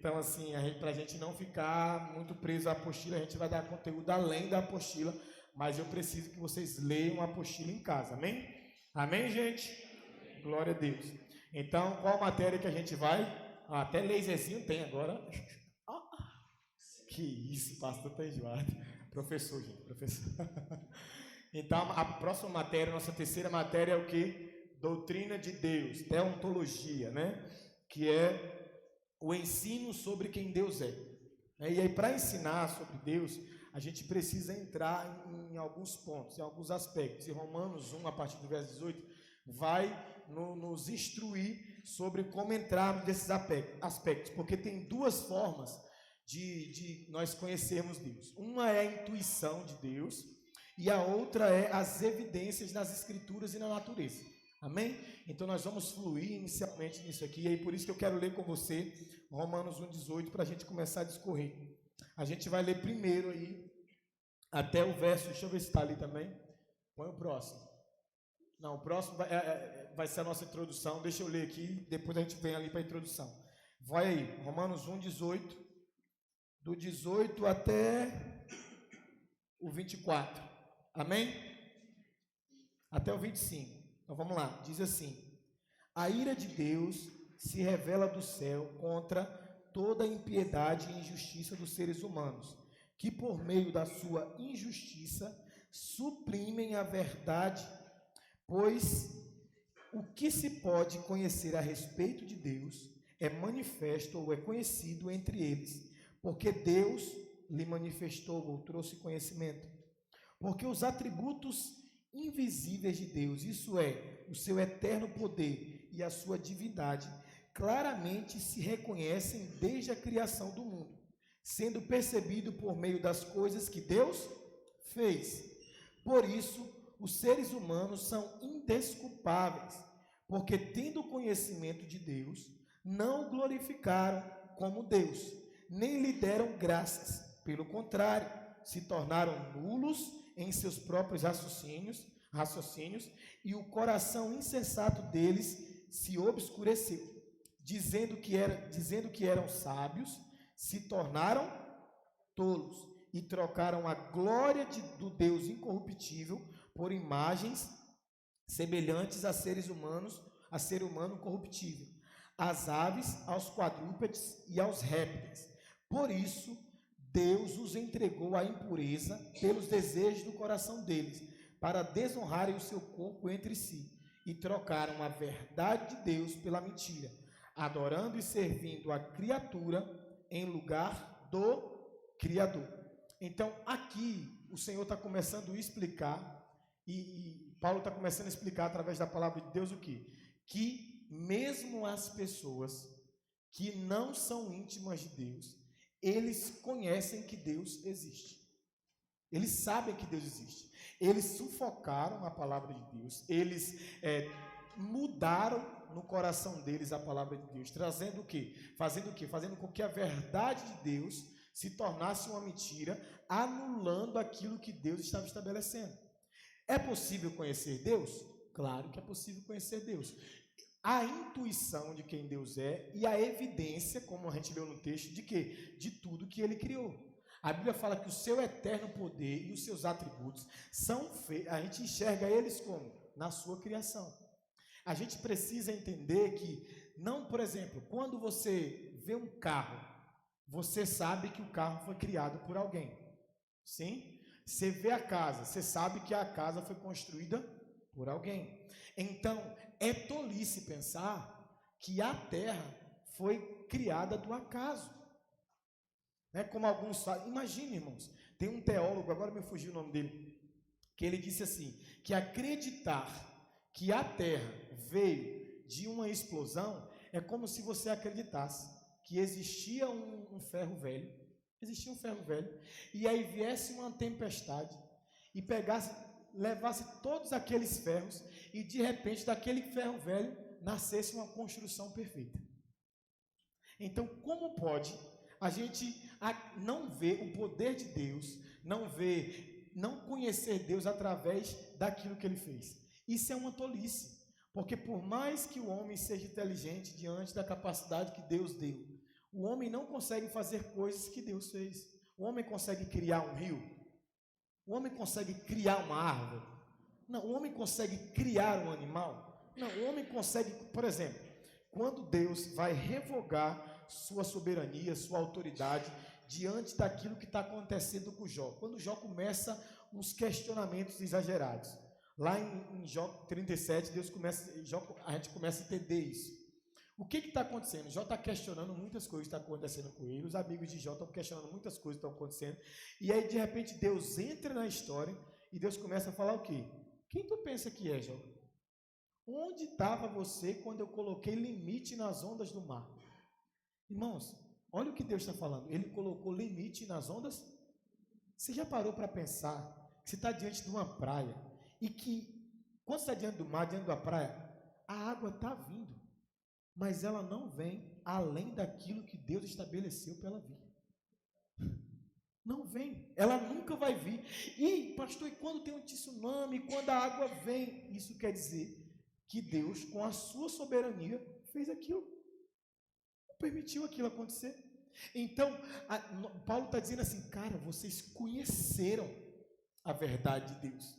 Então, assim, para a gente não ficar muito preso à apostila, a gente vai dar conteúdo além da apostila, mas eu preciso que vocês leiam a apostila em casa, amém? Amém, gente? Glória a Deus. Então, qual matéria que a gente vai? Até laserzinho tem agora. Que isso, pastor tá enjoado. Professor, gente, professor. Então, a próxima matéria, nossa terceira matéria é o que? Doutrina de Deus, teontologia, né? Que é o ensino sobre quem Deus é. E aí, para ensinar sobre Deus, a gente precisa entrar em alguns pontos, em alguns aspectos. E Romanos 1, a partir do verso 18, vai nos instruir sobre como entrar nesses aspectos, porque tem duas formas de nós conhecermos Deus. Uma é a intuição de Deus e a outra é as evidências nas Escrituras e na natureza. Amém? Então nós vamos fluir inicialmente nisso aqui, e aí por isso que eu quero ler com você Romanos 1,18 para a gente começar a discorrer. A gente vai ler primeiro aí até o verso, deixa eu ver se está ali também. Põe o próximo. Não, o próximo vai ser a nossa introdução. Deixa eu ler aqui, depois a gente vem ali para a introdução. Vai aí, Romanos 1,18, do 18 até o 24. Amém? Até o 25. Então vamos lá, diz assim: a ira de Deus se revela do céu contra toda a impiedade e injustiça dos seres humanos, que por meio da sua injustiça suprimem a verdade, pois o que se pode conhecer a respeito de Deus é manifesto ou é conhecido entre eles, porque Deus lhe manifestou ou trouxe conhecimento. Porque os atributos invisíveis de Deus, isso é, o seu eterno poder e a sua divindade, claramente se reconhecem desde a criação do mundo, sendo percebido por meio das coisas que Deus fez. Por isso, os seres humanos são indesculpáveis, porque tendo conhecimento de Deus, não o glorificaram como Deus, nem lhe deram graças. Pelo contrário, se tornaram nulos em seus próprios raciocínios, e o coração insensato deles se obscureceu. Dizendo que eram sábios, se tornaram tolos e trocaram a glória do Deus incorruptível por imagens semelhantes a seres humanos, a ser humano corruptível, às aves, aos quadrúpedes e aos répteis. Por isso, Deus os entregou à impureza pelos desejos do coração deles, para desonrarem o seu corpo entre si, e trocaram a verdade de Deus pela mentira, adorando e servindo a criatura em lugar do Criador. Então, aqui, o Senhor está começando a explicar, e Paulo está começando a explicar através da palavra de Deus o quê? Que mesmo as pessoas que não são íntimas de Deus, eles conhecem que Deus existe. Eles sabem que Deus existe. Eles sufocaram a palavra de Deus. Eles mudaram no coração deles a palavra de Deus. Trazendo o quê? Fazendo o quê? Fazendo com que a verdade de Deus se tornasse uma mentira, anulando aquilo que Deus estava estabelecendo. É possível conhecer Deus? Claro que é possível conhecer Deus. A intuição de quem Deus é e a evidência, como a gente leu no texto, de quê? De tudo que Ele criou. A Bíblia fala que o seu eterno poder e os seus atributos são feitos, a gente enxerga eles como? Na sua criação. A gente precisa entender que, não, por exemplo, quando você vê um carro, você sabe que o carro foi criado por alguém. Sim? Você vê a casa, você sabe que a casa foi construída por alguém. Então, é tolice pensar que a terra foi criada do acaso. Como alguns falam. Imagine, irmãos, tem um teólogo, agora me fugiu o nome dele, que ele disse assim, que acreditar que a terra veio de uma explosão é como se você acreditasse que existia um ferro velho, e aí viesse uma tempestade e levasse todos aqueles ferros e de repente daquele ferro velho nascesse uma construção perfeita. Então, como pode a gente não ver o poder de Deus, não conhecer Deus através daquilo que Ele fez? Isso é uma tolice, porque por mais que o homem seja inteligente diante da capacidade que Deus deu, O homem não consegue fazer coisas que Deus fez. O homem consegue criar um rio? O homem consegue criar uma árvore? Não. O homem consegue criar um animal? Não. O homem consegue, por exemplo, quando Deus vai revogar sua soberania, sua autoridade, diante daquilo que está acontecendo com Jó. Quando Jó começa uns questionamentos exagerados. Lá em Jó 37, a gente começa a entender isso. O que está acontecendo? Jó está questionando muitas coisas que estão acontecendo com ele, os amigos de Jó estão questionando muitas coisas que estão acontecendo, e aí de repente Deus entra na história e Deus começa a falar o quê? Quem tu pensa que é, Jó? Onde estava você quando eu coloquei limite nas ondas do mar? Irmãos, olha o que Deus está falando. Ele colocou limite nas ondas. Você já parou para pensar que você está diante de uma praia e que, quando você está diante do mar, diante da praia, a água está vindo, mas ela não vem além daquilo que Deus estabeleceu para ela vir. Não vem, ela nunca vai vir. E, pastor, e quando tem um tsunami, quando a água vem, isso quer dizer que Deus, com a sua soberania, fez aquilo, permitiu aquilo acontecer. Então, Paulo está dizendo assim, cara, vocês conheceram a verdade de Deus.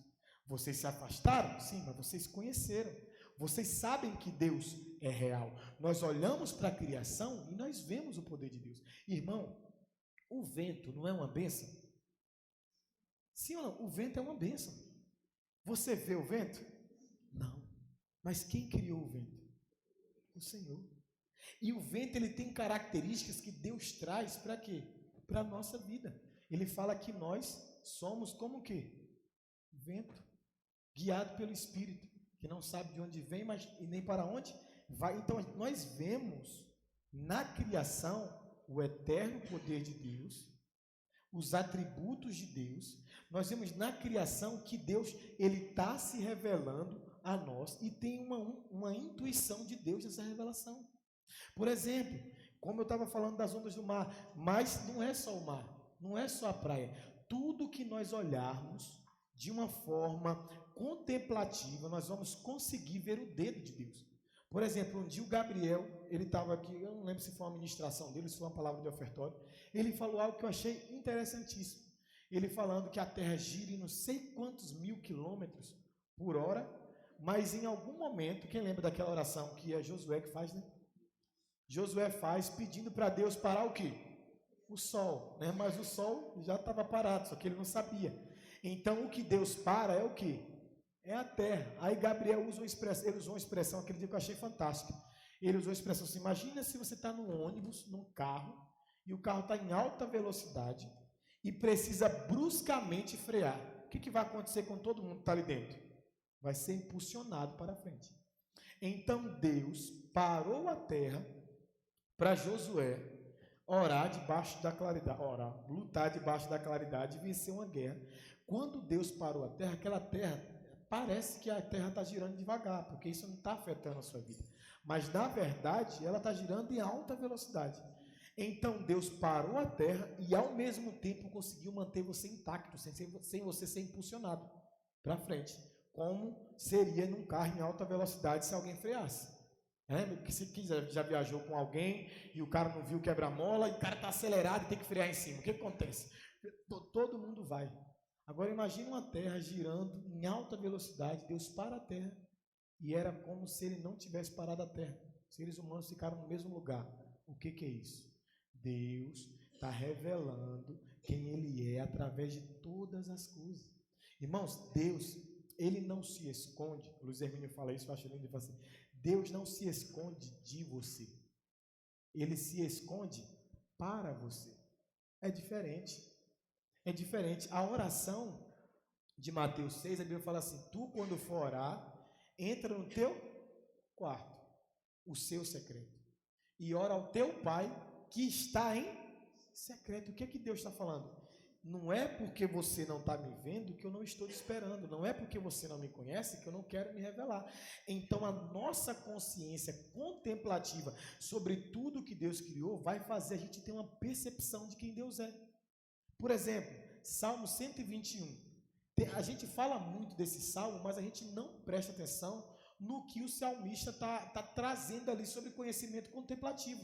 Vocês se afastaram? Sim, mas vocês conheceram. Vocês sabem que Deus é real. Nós olhamos para a criação e nós vemos o poder de Deus. Irmão, o vento não é uma bênção? Sim ou não? O vento é uma bênção. Você vê o vento? Não. Mas quem criou o vento? O Senhor. E o vento, ele tem características que Deus traz para quê? Para a nossa vida. Ele fala que nós somos como o quê? Vento, guiado pelo Espírito, que não sabe de onde vem, mas e nem para onde vai. Então, nós vemos na criação o eterno poder de Deus, os atributos de Deus. Nós vemos na criação que Deus, ele está se revelando a nós e tem uma intuição de Deus nessa revelação. Por exemplo, como eu estava falando das ondas do mar, mas não é só o mar, não é só a praia. Tudo que nós olharmos de uma forma contemplativa, nós vamos conseguir ver o dedo de Deus. Por exemplo, um dia o Gabriel, ele estava aqui, eu não lembro se foi uma ministração dele, se foi uma palavra de ofertório, ele falou algo que eu achei interessantíssimo. Ele falando que a Terra gira em não sei quantos mil quilômetros por hora, mas em algum momento, quem lembra daquela oração que é Josué que faz, né? Josué faz pedindo para Deus parar o quê? O sol, né? Mas o sol já estava parado, só que ele não sabia. Então, o que Deus para é o quê? É a terra. Aí Gabriel usou uma expressão aquele dia que eu achei fantástica. Ele usou a expressão assim, imagina se você está num ônibus, num carro, e o carro está em alta velocidade e precisa bruscamente frear. O que vai acontecer com todo mundo que está ali dentro? Vai ser impulsionado para frente. Então, Deus parou a terra para Josué orar debaixo da claridade, lutar debaixo da claridade e vencer uma guerra. Quando Deus parou a terra, aquela terra, parece que a terra está girando devagar, porque isso não está afetando a sua vida. Mas, na verdade, ela está girando em alta velocidade. Então, Deus parou a terra e, ao mesmo tempo, conseguiu manter você intacto, sem você ser impulsionado para frente, como seria num carro em alta velocidade se alguém freasse. Porque se quiser, já viajou com alguém e o cara não viu o quebra-mola e o cara está acelerado e tem que frear em cima. O que acontece? Todo mundo vai. Agora imagine uma terra girando em alta velocidade, Deus para a terra e era como se ele não tivesse parado a terra. Os seres humanos ficaram no mesmo lugar. O que é isso? Deus está revelando quem ele é através de todas as coisas. Irmãos, Deus, ele não se esconde. O Luiz Hermínio fala isso, eu acho lindo, ele fala assim, Deus não se esconde de você. Ele se esconde para você. É diferente. É diferente. A oração de Mateus 6, a Bíblia fala assim, tu quando for orar, entra no teu quarto, o seu secreto, e ora ao teu Pai que está em secreto. O que é que Deus está falando? Não é porque você não está me vendo que eu não estou te esperando. Não é porque você não me conhece que eu não quero me revelar. Então, a nossa consciência contemplativa sobre tudo que Deus criou vai fazer a gente ter uma percepção de quem Deus é. Por exemplo, Salmo 121. A gente fala muito desse salmo, mas a gente não presta atenção no que o salmista está trazendo ali sobre conhecimento contemplativo.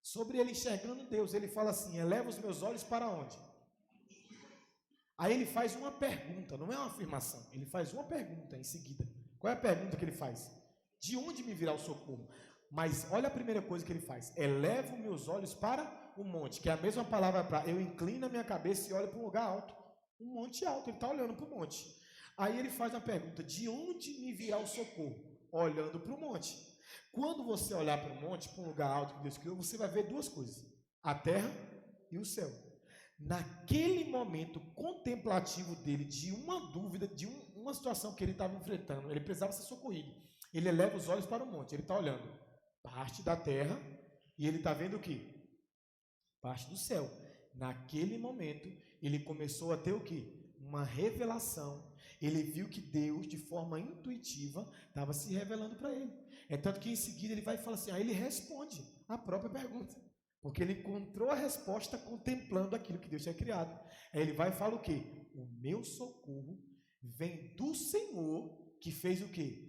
Sobre ele enxergando Deus, ele fala assim: eleva os meus olhos para onde? Aí ele faz uma pergunta, não é uma afirmação, ele faz uma pergunta em seguida. Qual é a pergunta que ele faz? De onde me virá o socorro? Mas olha a primeira coisa que ele faz: elevo meus olhos para o monte, que é a mesma palavra para eu inclino a minha cabeça e olho para um lugar alto, um monte alto, ele está olhando para o monte. Aí ele faz uma pergunta: de onde me virá o socorro? Olhando para o monte. Quando você olhar para o monte, para um lugar alto que Deus criou, você vai ver duas coisas: a terra e o céu. Naquele momento contemplativo dele, de uma dúvida, de uma situação que ele estava enfrentando, ele precisava ser socorrido. Ele eleva os olhos para o monte, ele está olhando parte da terra e ele está vendo o quê? Parte do céu. Naquele momento, ele começou a ter o quê? Uma revelação. Ele viu que Deus, de forma intuitiva, estava se revelando para ele. É tanto que em seguida ele vai e fala assim, aí ele responde a própria pergunta. Porque ele encontrou a resposta contemplando aquilo que Deus tinha criado. Aí ele vai e fala o quê? O meu socorro vem do Senhor, que fez o quê?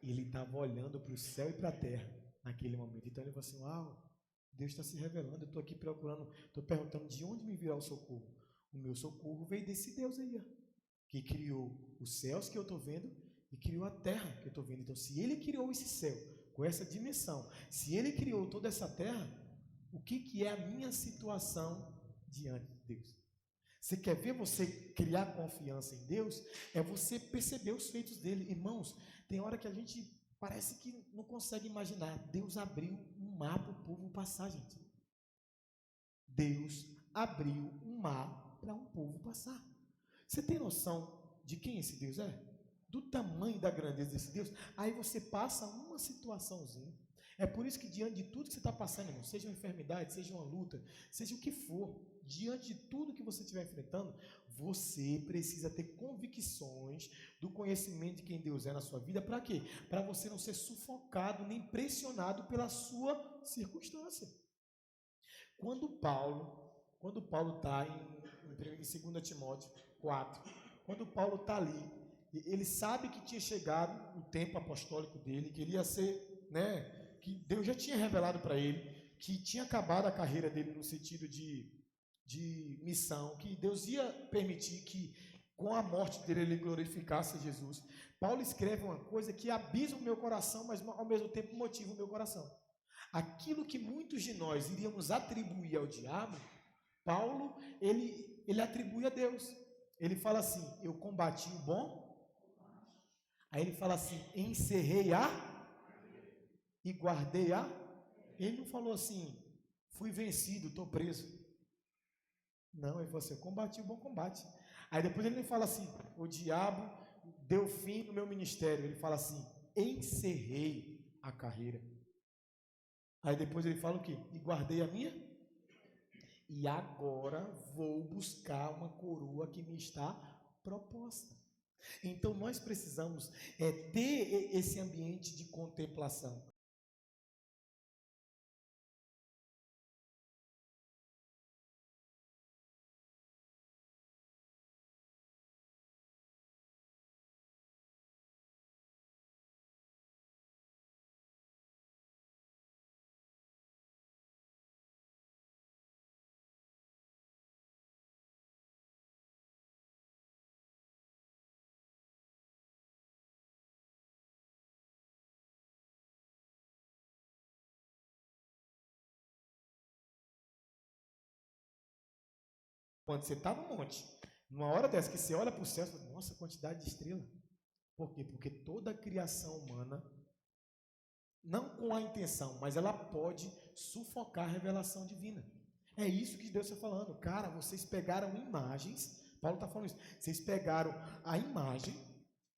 Ele estava olhando para o céu e para a terra naquele momento. Então ele falou assim, uau, Deus está se revelando, eu estou aqui procurando, estou perguntando de onde me virá o socorro. O meu socorro veio desse Deus aí, que criou os céus que eu estou vendo e criou a terra que eu estou vendo. Então, se ele criou esse céu com essa dimensão, se ele criou toda essa terra, o que é a minha situação diante de Deus? Você quer ver você criar confiança em Deus? É você perceber os feitos dele. Irmãos, tem hora que a gente parece que não consegue imaginar. Deus abriu um mar para o povo passar, gente. Deus abriu um mar para um povo passar. Você tem noção de quem esse Deus é? Do tamanho da grandeza desse Deus? Aí você passa uma situaçãozinha. É por isso que diante de tudo que você está passando, irmão, seja uma enfermidade, seja uma luta, seja o que for, diante de tudo que você estiver enfrentando, você precisa ter convicções do conhecimento de quem Deus é na sua vida. Para quê? Para você não ser sufocado nem pressionado pela sua circunstância. Quando Paulo está em 2 Timóteo 4, quando Paulo está ali, ele sabe que tinha chegado o tempo apostólico dele, que ele ia ser, que Deus já tinha revelado para ele, que tinha acabado a carreira dele no sentido de missão, que Deus ia permitir que com a morte dele ele glorificasse Jesus. Paulo escreve uma coisa que abisma o meu coração, mas ao mesmo tempo motiva o meu coração. Aquilo que muitos de nós iríamos atribuir ao diabo, Paulo, ele atribui a Deus. Ele fala assim, eu combati o bom. Aí ele fala assim, encerrei e guardei Ele não falou assim, fui vencido, estou preso. Não, ele falou assim, eu combati o bom combate. Aí depois ele fala assim, o diabo deu fim no meu ministério. Ele fala assim, encerrei a carreira. Aí depois ele fala o quê? E guardei a minha? E agora vou buscar uma coroa que me está proposta. Então nós precisamos ter esse ambiente de contemplação. Quando você está no monte, numa hora dessa que você olha para o céu, você fala, nossa, a quantidade de estrelas. Por quê? Porque toda a criação humana, não com a intenção, mas ela pode sufocar a revelação divina. É isso que Deus está falando. Cara, vocês pegaram imagens, Paulo está falando isso, vocês pegaram a imagem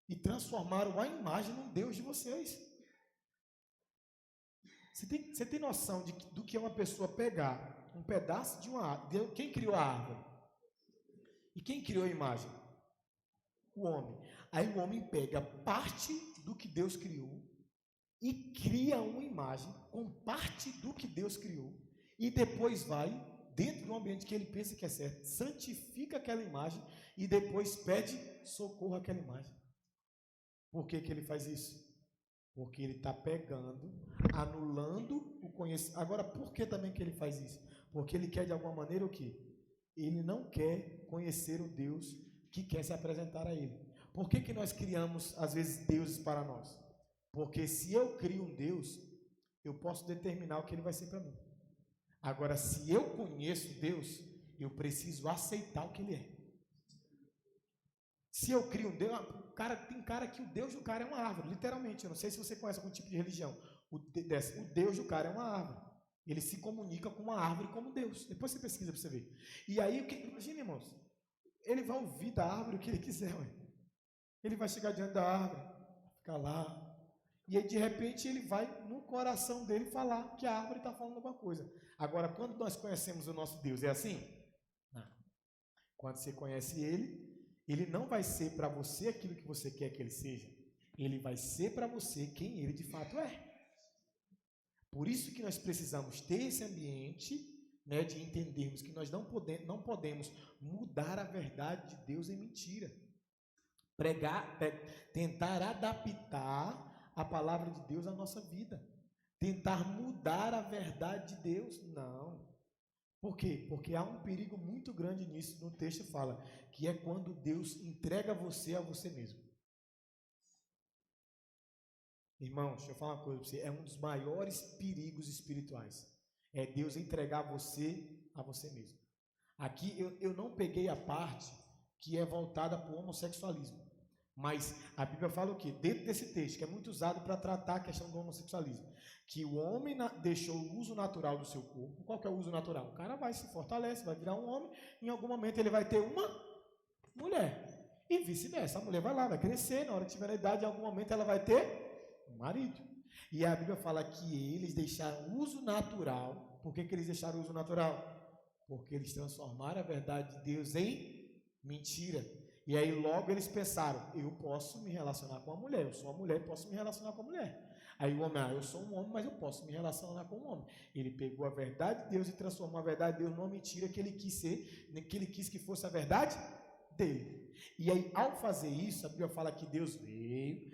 e transformaram a imagem num Deus de vocês. Você tem noção do que é uma pessoa pegar um pedaço de uma árvore? Quem criou a árvore? E quem criou a imagem? O homem. Aí o homem pega parte do que Deus criou e cria uma imagem com parte do que Deus criou e depois vai, dentro do ambiente que ele pensa que é certo, santifica aquela imagem e depois pede socorro àquela imagem. Por que ele faz isso? Porque ele está pegando, anulando o conhecimento. Agora, por que também que ele faz isso? Porque ele quer de alguma maneira o quê? Ele não quer conhecer o Deus que quer se apresentar a ele. Por que nós criamos, às vezes, deuses para nós? Porque se eu crio um Deus, eu posso determinar o que ele vai ser para mim. Agora, se eu conheço Deus, eu preciso aceitar o que ele é. Se eu crio um Deus, tem cara que o Deus do cara é uma árvore, literalmente. Eu não sei se você conhece algum tipo de religião. O Deus do cara é uma árvore. Ele se comunica com uma árvore como Deus. Depois você pesquisa para você ver. E aí, imagina, irmãos, ele vai ouvir da árvore o que ele quiser. Ué. Ele vai chegar diante da árvore, ficar lá. E aí, de repente, ele vai no coração dele falar que a árvore está falando alguma coisa. Agora, quando nós conhecemos o nosso Deus, é assim? Não. Quando você conhece ele não vai ser para você aquilo que você quer que ele seja. Ele vai ser para você quem ele de fato é. Por isso que nós precisamos ter esse ambiente, né, de entendermos que nós não podemos mudar a verdade de Deus em mentira. Tentar adaptar a palavra de Deus à nossa vida. Tentar mudar a verdade de Deus, não. Por quê? Porque há um perigo muito grande nisso. No texto fala que é quando Deus entrega você a você mesmo. Irmão, deixa eu falar uma coisa para você. É um dos maiores perigos espirituais. É Deus entregar você a você mesmo. Aqui eu não peguei a parte que é voltada para o homossexualismo. Mas a Bíblia fala o quê? Dentro desse texto, que é muito usado para tratar a questão do homossexualismo. Que o homem deixou o uso natural do seu corpo. Qual que é o uso natural? O cara vai se fortalece, vai virar um homem. Em algum momento ele vai ter uma mulher. E vice-versa. A mulher vai lá, vai crescer. Na hora que tiver a idade, em algum momento ela vai ter um marido. E a Bíblia fala que eles deixaram o uso natural. Por que eles deixaram o uso natural? Porque eles transformaram a verdade de Deus em mentira. E aí logo eles pensaram, eu posso me relacionar com a mulher, eu sou uma mulher, posso me relacionar com a mulher. Aí o homem, eu sou um homem, mas eu posso me relacionar com um homem. Ele pegou a verdade de Deus e transformou a verdade de Deus numa mentira que ele quis ser, que ele quis que fosse a verdade dele. E aí, ao fazer isso, a Bíblia fala que Deus veio,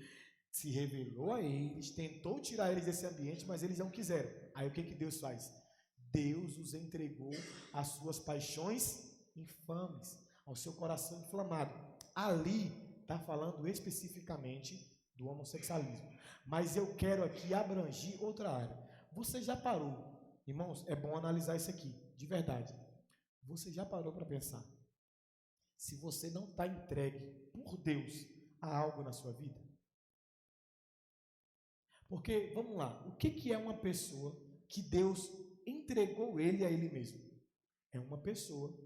se revelou a eles, tentou tirar eles desse ambiente, mas eles não quiseram. Aí o que Deus faz? Deus os entregou às suas paixões infames, ao seu coração inflamado. Ali está falando especificamente do homossexualismo. Mas eu quero aqui abranger outra área. Você já parou, irmãos, é bom analisar isso aqui, de verdade. Você já parou para pensar? Se você não está entregue por Deus a algo na sua vida? Porque, vamos lá, o que é uma pessoa que Deus entregou ele a ele mesmo? É uma pessoa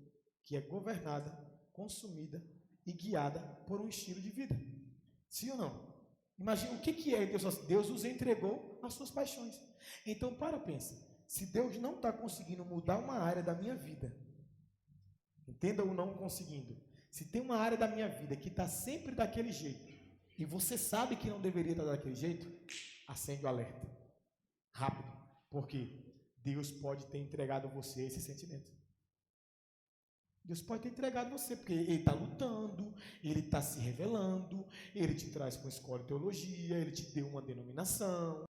que é governada, consumida e guiada por um estilo de vida. Sim ou não? Imagina o que é Deus? Deus os entregou às suas paixões. Então, pensa. Se Deus não está conseguindo mudar uma área da minha vida, entenda o não conseguindo. Se tem uma área da minha vida que está sempre daquele jeito, e você sabe que não deveria estar daquele jeito, acende o alerta. Rápido. Porque Deus pode ter entregado você esse sentimento. Deus pode ter entregado você, porque Ele está lutando, Ele está se revelando, Ele te traz com escola de teologia, Ele te deu uma denominação.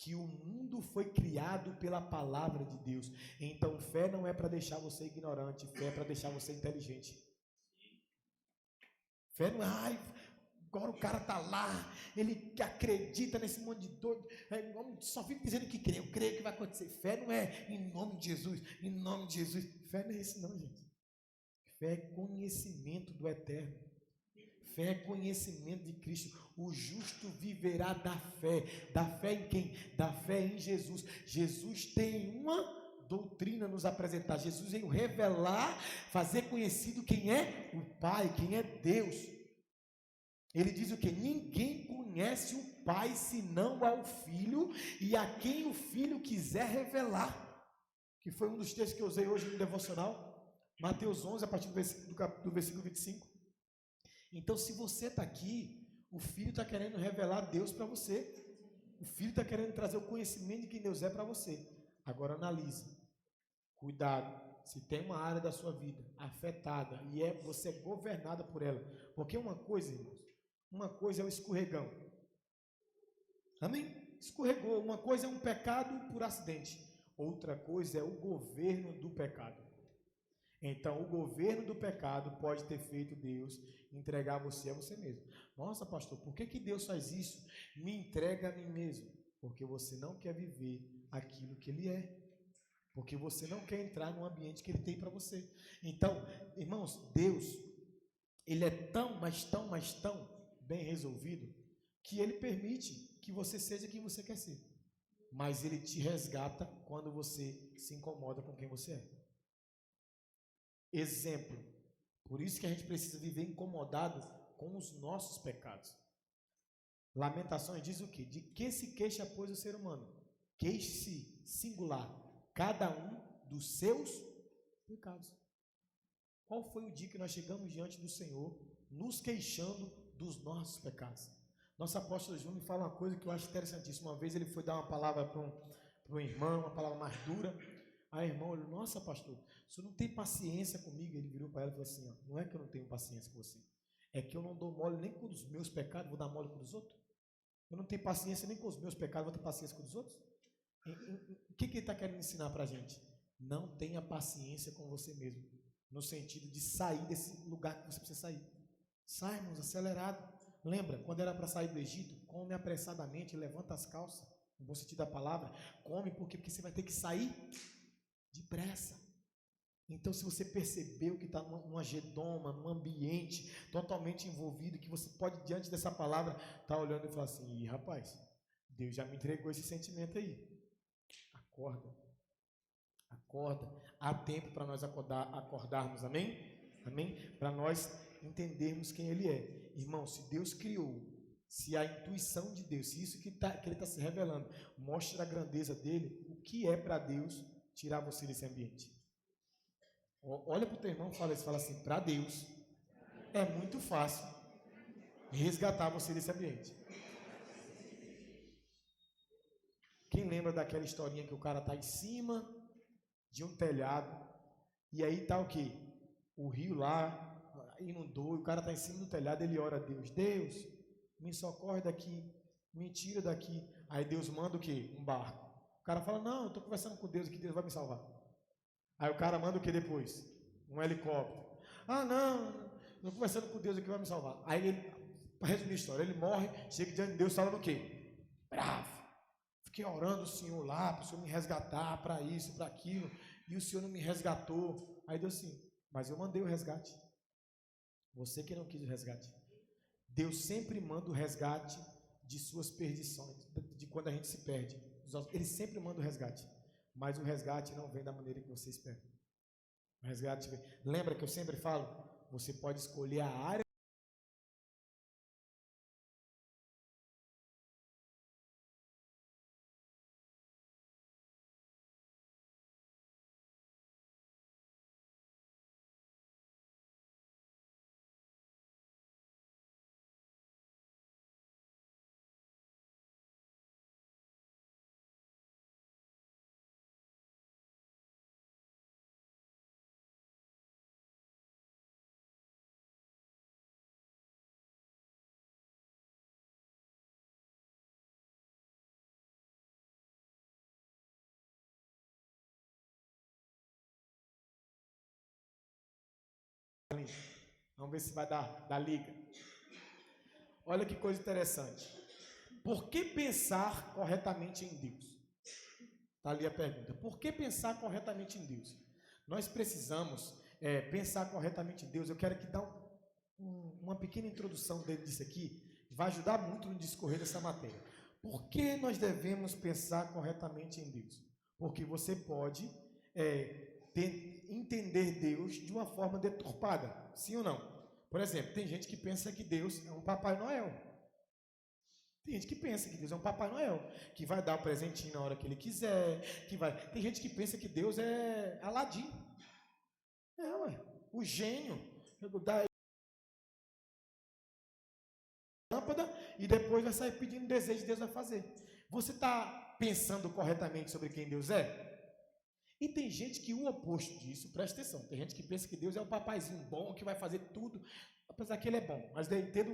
Que o mundo foi criado pela palavra de Deus. Então, fé não é para deixar você ignorante, fé é para deixar você inteligente. Fé não é, agora o cara está lá, ele acredita nesse monte de doido, só fica dizendo que crê, eu creio que vai acontecer. Fé não é em nome de Jesus, em nome de Jesus. Fé não é isso não, gente. Fé é conhecimento do eterno. Fé é conhecimento de Cristo. O justo viverá da fé. Da fé em quem? Da fé em Jesus. Jesus tem uma doutrina nos apresentar. Jesus veio revelar, fazer conhecido quem é o Pai, quem é Deus. Ele diz o que? Ninguém conhece o Pai senão ao Filho e a quem o Filho quiser revelar. Que foi um dos textos que eu usei hoje no devocional. Mateus 11, a partir do versículo 25. Então, se você está aqui, o Filho está querendo revelar Deus para você. O Filho está querendo trazer o conhecimento de quem Deus é para você. Agora analise. Cuidado. Se tem uma área da sua vida afetada e você é governada por ela. Porque uma coisa, irmãos, uma coisa é o escorregão. Amém? Escorregou. Uma coisa é um pecado por acidente. Outra coisa é o governo do pecado. Então, o governo do pecado pode ter feito Deus entregar você a você mesmo. Nossa, pastor, por que Deus faz isso? Me entrega a mim mesmo. Porque você não quer viver aquilo que Ele é. Porque você não quer entrar no ambiente que Ele tem para você. Então, irmãos, Deus, Ele é tão, mas tão, mas tão bem resolvido, que Ele permite que você seja quem você quer ser. Mas Ele te resgata quando você se incomoda com quem você é. Exemplo. Por isso que a gente precisa viver incomodado com os nossos pecados. Lamentações diz o quê? De que se queixa, pois, o ser humano? Queixe-se, singular, cada um dos seus pecados. Qual foi o dia que nós chegamos diante do Senhor, nos queixando dos nossos pecados? Nosso apóstolo João me fala uma coisa que eu acho interessantíssima. Uma vez ele foi dar uma palavra para um irmão, uma palavra mais dura. Aí o irmão olhou, nossa, pastor, o senhor não tem paciência comigo? Ele virou para ela e falou assim, ó, não é que eu não tenho paciência com você, é que eu não dou mole nem com os meus pecados, vou dar mole com os outros? Eu não tenho paciência nem com os meus pecados, vou ter paciência com os outros? O que ele está querendo ensinar para a gente? Não tenha paciência com você mesmo, no sentido de sair desse lugar que você precisa sair. Sai, irmãos, acelerado. Lembra, quando era para sair do Egito, come apressadamente, levanta as calças, no bom sentido da palavra, come porque você vai ter que sair depressa. Então, se você percebeu que está numa gedoma, num ambiente totalmente envolvido, que você pode, diante dessa palavra, estar olhando e falar assim, ih, rapaz, Deus já me entregou esse sentimento aí. Acorda. Acorda. Há tempo para nós acordarmos, amém? Amém? Para nós entendermos quem Ele é. Irmão, se Deus criou, se a intuição de Deus, se isso que Ele está se revelando, mostra a grandeza dEle, o que é para Deus tirar você desse ambiente? Olha para o teu irmão e fala assim, para Deus é muito fácil resgatar você desse ambiente. Quem lembra daquela historinha que o cara está em cima de um telhado e aí está o quê? O rio lá inundou, e o cara está em cima do telhado, ele ora a Deus, Deus, me socorre daqui, me tira daqui. Aí Deus manda o quê? Um barco. O cara fala, não, eu estou conversando com Deus aqui, Deus vai me salvar. Aí o cara manda o que depois? Um helicóptero. Ah, não, estou conversando com Deus aqui, vai me salvar. Aí ele, para resumir a história, ele morre, chega diante de Deus, falando o quê? Bravo. Fiquei orando o Senhor lá, para o Senhor me resgatar, para isso, para aquilo, e o Senhor não me resgatou. Aí Deus assim, mas eu mandei o resgate. Você que não quis o resgate. Deus sempre manda o resgate de suas perdições, de quando a gente se perde. Ele sempre manda o resgate. Mas o resgate não vem da maneira que você espera. O resgate vem. Lembra que eu sempre falo? Você pode escolher a área. Vamos ver se vai dar liga. Olha que coisa interessante. Por que pensar corretamente em Deus? Está ali a pergunta. Por que pensar corretamente em Deus? Nós precisamos pensar corretamente em Deus. Eu quero aqui dar uma pequena introdução disso aqui. Vai ajudar muito no discorrer dessa matéria. Por que nós devemos pensar corretamente em Deus? Porque você pode entender Deus de uma forma deturpada, sim ou não? Por exemplo, tem gente que pensa que Deus é um Papai Noel. Tem gente que pensa que Deus é um Papai Noel, que vai dar o presentinho na hora que ele quiser, que vai. Tem gente que pensa que Deus é Aladim. O gênio da lâmpada e depois vai sair pedindo desejo que Deus vai fazer. Você está pensando corretamente sobre quem Deus é? E tem gente que o oposto disso, presta atenção, tem gente que pensa que Deus é um papaizinho bom, que vai fazer tudo, apesar que ele é bom, mas daí entendo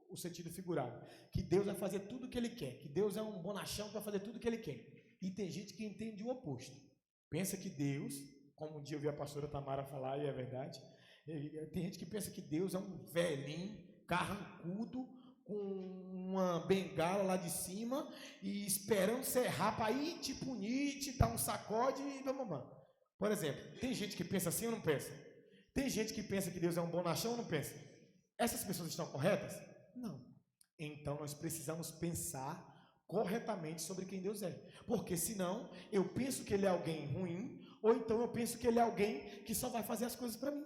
o sentido figurado, que Deus vai fazer tudo o que ele quer, que Deus é um bonachão que vai fazer tudo o que ele quer. E tem gente que entende o oposto, pensa que Deus, como um dia eu vi a pastora Tamara falar, e é verdade, tem gente que pensa que Deus é um velhinho, carrancudo, com uma bengala lá de cima e esperando você errar para ir te punir, te dar um sacode e vamos. Por exemplo, tem gente que pensa assim ou não pensa? Tem gente que pensa que Deus é um bonachão ou não pensa? Essas pessoas estão corretas? Não. Então nós precisamos pensar corretamente sobre quem Deus é. Porque senão eu penso que ele é alguém ruim, ou então eu penso que ele é alguém que só vai fazer as coisas para mim.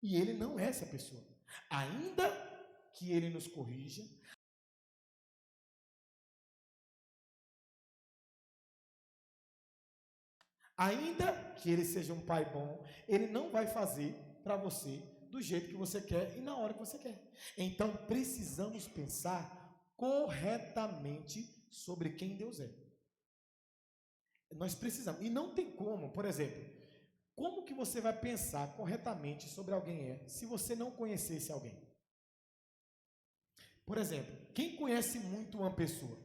E ele não é essa pessoa. Ainda que ele nos corrija, ainda que ele seja um pai bom, ele não vai fazer para você do jeito que você quer e na hora que você quer. Então precisamos pensar corretamente sobre quem Deus é. Nós precisamos, e não tem como, por exemplo, como que você vai pensar corretamente sobre alguém se você não conhecesse alguém? Por exemplo, quem conhece muito uma pessoa?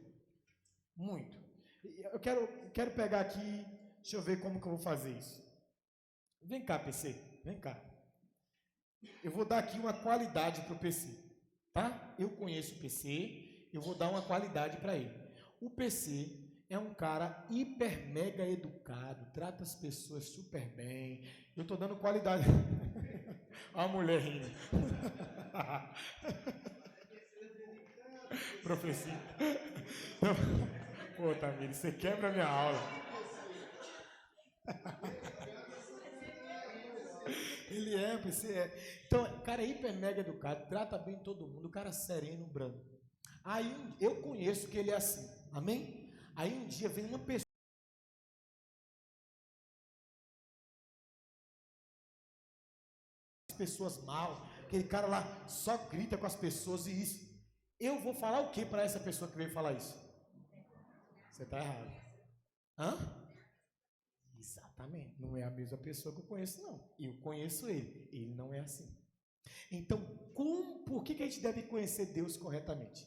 Muito. Eu quero pegar aqui, deixa eu ver como que eu vou fazer isso. Vem cá, PC, vem cá. Eu vou dar aqui uma qualidade para o PC, tá? Eu conheço o PC, eu vou dar uma qualidade para ele. O PC é um cara hiper mega educado, trata as pessoas super bem. Eu estou dando qualidade. Olha a mulher rindo. Profecia. Pô, Tamir, você quebra a minha aula. Ele é, você é. Então, o cara é hiper mega educado, trata bem todo mundo, o cara sereno, branco. Aí eu conheço que ele é assim, amém? Aí um dia vem uma pessoa, as pessoas mal, aquele cara lá só grita com as pessoas e isso. Eu vou falar o que para essa pessoa que veio falar isso? Você está errado. Hã? Exatamente. Não é a mesma pessoa que eu conheço, não. Eu conheço ele. Ele não é assim. Então, por que a gente deve conhecer Deus corretamente?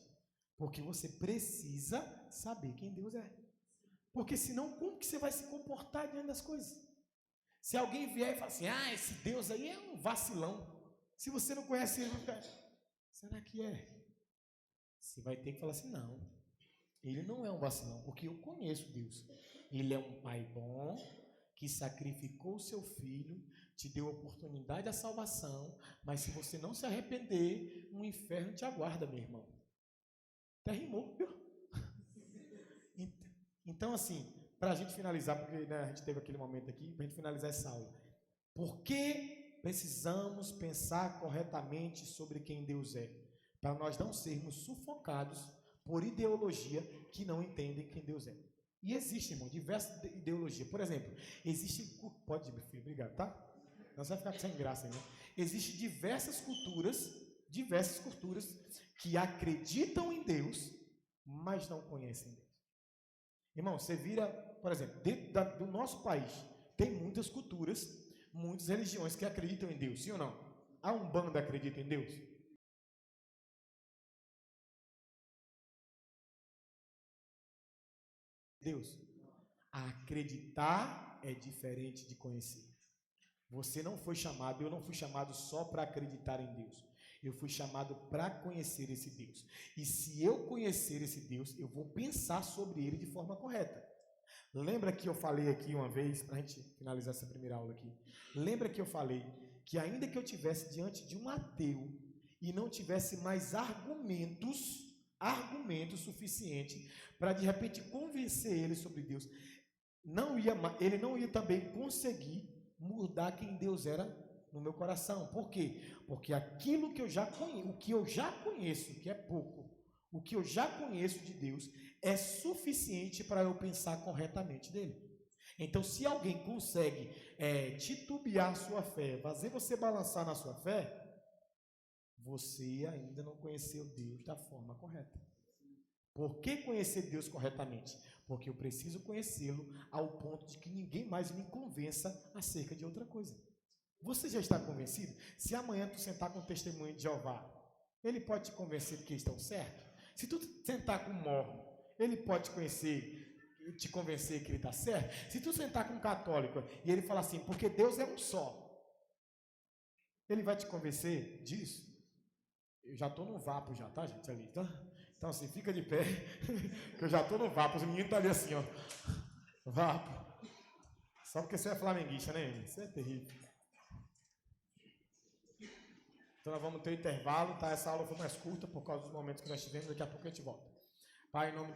Porque você precisa saber quem Deus é. Porque senão, como que você vai se comportar diante das coisas? Se alguém vier e falar assim, esse Deus aí é um vacilão. Se você não conhece ele, será que é? Você vai ter que falar assim, não. Ele não é um vacilão, porque eu conheço Deus. Ele é um pai bom, que sacrificou o seu filho, te deu oportunidade à salvação, mas se você não se arrepender, um inferno te aguarda, meu irmão. Até rimou, viu? Então, assim, para a gente finalizar, porque né, a gente teve aquele momento aqui, para a gente finalizar essa aula. Por que precisamos pensar corretamente sobre quem Deus é? Para nós não sermos sufocados por ideologia que não entendem quem Deus é. E existe, irmão, diversas ideologias. Por exemplo, existe... Pode ir, meu filho, obrigado, tá? Não você vai ficar sem graça ainda. Existem diversas culturas que acreditam em Deus, mas não conhecem Deus. Irmão, você vira, por exemplo, dentro do nosso país, tem muitas culturas, muitas religiões que acreditam em Deus, sim ou não? A Umbanda acredita em Deus? Deus. Acreditar é diferente de conhecer. Você não foi chamado, eu não fui chamado só para acreditar em Deus. Eu fui chamado para conhecer esse Deus. E se eu conhecer esse Deus, eu vou pensar sobre ele de forma correta. Lembra que eu falei aqui uma vez, para a gente finalizar essa primeira aula aqui. Lembra que eu falei que ainda que eu tivesse diante de um ateu e não tivesse mais argumentos suficientes para de repente convencer ele sobre Deus, ele não ia também conseguir mudar quem Deus era no meu coração. Por quê? Porque aquilo que eu já conheço, o que eu já conheço, que é pouco, o que eu já conheço de Deus é suficiente para eu pensar corretamente dele. Então, se alguém consegue titubear a sua fé, fazer você balançar na sua fé, você ainda não conheceu Deus da forma correta. Por que conhecer Deus corretamente? Porque eu preciso conhecê-lo ao ponto de que ninguém mais me convença acerca de outra coisa. Você já está convencido? Se amanhã tu sentar com o testemunho de Jeová, ele pode te convencer de que estão certos? Se tu sentar com um mormon, ele pode te convencer que ele está certo? Se tu sentar com um católico e ele falar assim, porque Deus é um só, ele vai te convencer disso? Eu já estou no vapo já, tá, gente? Ali, tá? Então, assim, fica de pé, que eu já estou no vapo. Os meninos estão ali assim, ó. Vapo. Só porque você é flamenguista, né, gente? Isso é terrível. Então, nós vamos ter um intervalo, tá? Essa aula foi mais curta por causa dos momentos que nós tivemos. Daqui a pouco a gente volta. Pai, em nome